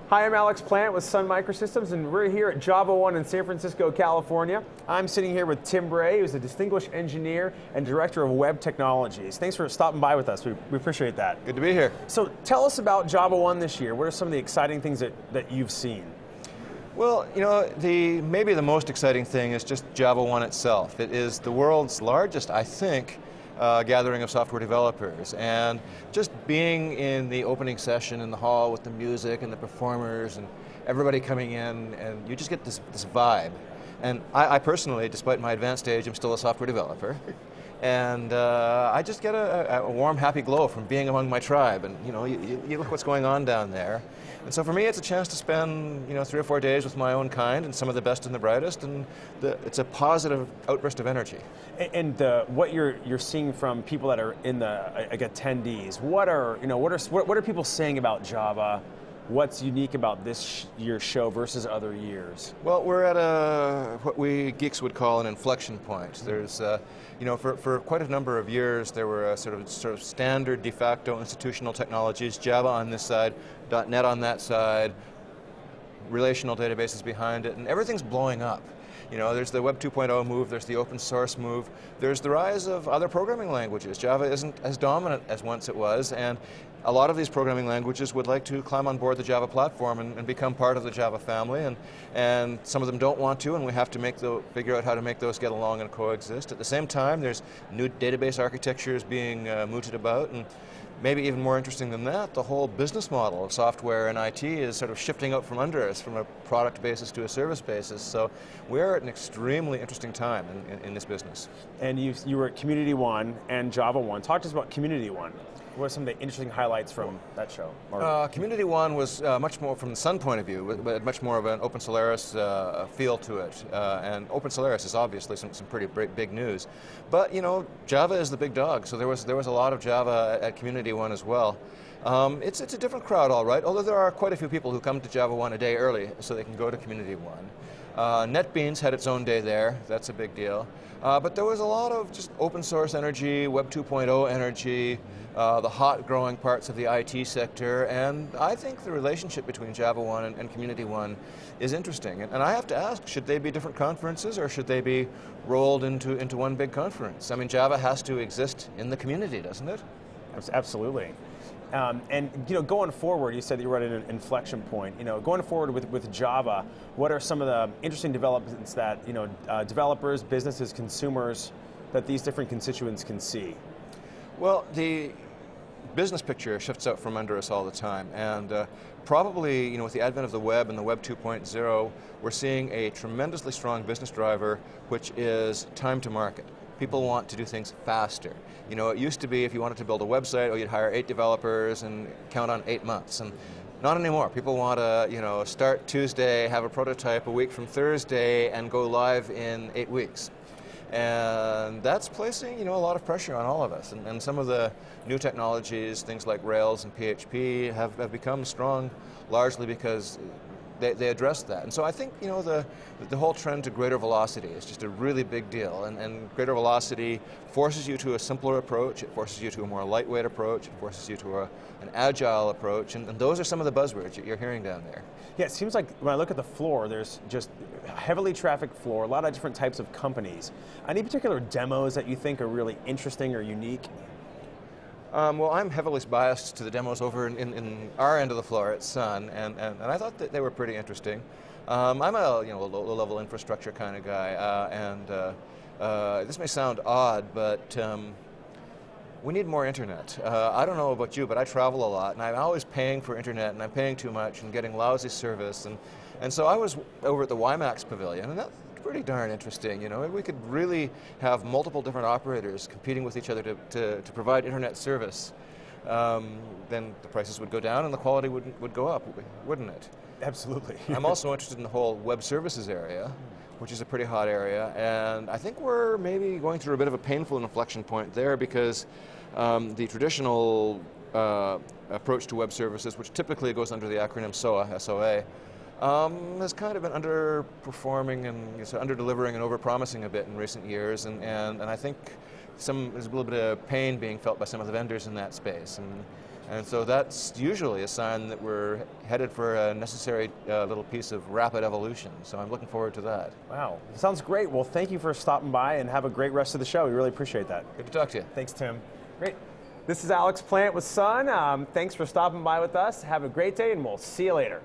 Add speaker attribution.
Speaker 1: Hi, I'm Alex Plant with Sun Microsystems, and we're here at JavaOne in San Francisco, California. I'm sitting here with Tim Bray, who's a distinguished engineer and director of web technologies. Thanks for stopping by with us. We appreciate that.
Speaker 2: Good to be here.
Speaker 1: So tell us about JavaOne this year. What are some of the exciting things that you've seen?
Speaker 2: Well, you know, maybe the most exciting thing is just JavaOne itself. It is the world's largest, I think, gathering of software developers, and just being in the opening session in the hall with the music and the performers and everybody coming in, and you just get this vibe. And I personally, despite my advanced age, am still a software developer, and I just get a warm, happy glow from being among my tribe. And you know, you look what's going on down there. And so for me, it's a chance to spend 3 or 4 days with my own kind and some of the best and the brightest, and it's a positive outburst of energy.
Speaker 1: And what you're seeing from people that are in the attendees, what are people saying about Java? What's unique about this year's show versus other years?
Speaker 2: Well, we're at what we geeks would call an inflection point. There's, for quite a number of years, there were sort of standard de facto institutional technologies, Java on this side, .NET on that side, relational databases behind it, and everything's blowing up. You know, there's the Web 2.0 move, there's the open source move, there's the rise of other programming languages. Java isn't as dominant as once it was, and a lot of these programming languages would like to climb on board the Java platform and become part of the Java family, and some of them don't want to, and we have to figure out how to make those get along and coexist. At the same time, there's new database architectures being mooted about, and maybe even more interesting than that, the whole business model of software and IT is sort of shifting out from under us from a product basis to a service basis. So we're at an extremely interesting time in this business. And
Speaker 1: you were at Community One and JavaOne. Talk to us about Community One. What are some of the interesting highlights from that show?
Speaker 2: Community One was much more, from the Sun point of view, but much more of an Open Solaris feel to it. And Open Solaris is obviously some pretty big news. But you know, Java is the big dog, so there was a lot of Java at Community One as well. It's a different crowd, all right, although there are quite a few people who come to JavaOne a day early so they can go to Community One. NetBeans had its own day there, that's a big deal. But there was a lot of just open source energy, Web 2.0 energy, the hot growing parts of the IT sector, and I think the relationship between JavaOne and Community One is interesting. And I have to ask, should they be different conferences or should they be rolled into one big conference? I mean, Java has to exist in the community, doesn't it?
Speaker 1: Absolutely. And going forward, you said that you were at an inflection point. Going forward with Java, what are some of the interesting developments that developers, businesses, consumers, that these different constituents can see?
Speaker 2: Well, the business picture shifts out from under us all the time, and probably with the advent of the web and the Web 2.0, we're seeing a tremendously strong business driver, which is time to market. People want to do things faster. It used to be if you wanted to build a website, you'd hire 8 developers and count on 8 months. And not anymore. People want to, start Tuesday, have a prototype a week from Thursday, and go live in 8 weeks. And that's placing, a lot of pressure on all of us. And some of the new technologies, things like Rails and PHP, have become strong largely because they address that. And so I think, the whole trend to greater velocity is just a really big deal. And greater velocity forces you to a simpler approach, it forces you to a more lightweight approach, it forces you to an agile approach, and those are some of the buzzwords you're hearing down there.
Speaker 1: Yeah, it seems like when I look at the floor, there's just a heavily trafficked floor, a lot of different types of companies. Any particular demos that you think are really interesting or unique?
Speaker 2: Well, I'm heavily biased to the demos over in our end of the floor at Sun, and I thought that they were pretty interesting. I'm a low-level infrastructure kind of guy, and this may sound odd, but we need more internet. I don't know about you, but I travel a lot, and I'm always paying for internet, and I'm paying too much and getting lousy service, and so I was over at the WiMAX Pavilion, and that's pretty darn interesting. We could really have multiple different operators competing with each other to provide internet service. Then the prices would go down and the quality would go up, wouldn't it?
Speaker 1: Absolutely.
Speaker 2: I'm also interested in the whole web services area, which is a pretty hot area, and I think we're maybe going through a bit of a painful inflection point there because the traditional approach to web services, which typically goes under the acronym SOA, S-O-A, has kind of been underperforming and under-delivering and over-promising a bit in recent years, and I think there's a little bit of pain being felt by some of the vendors in that space. And And so that's usually a sign that we're headed for a necessary little piece of rapid evolution. So I'm looking forward to that.
Speaker 1: Wow, sounds great. Well, thank you for stopping by, and have a great rest of the show. We really appreciate that.
Speaker 2: Good to talk to you.
Speaker 1: Thanks, Tim. Great. This is Alex Plant with Sun. Thanks for stopping by with us. Have a great day, and we'll see you later.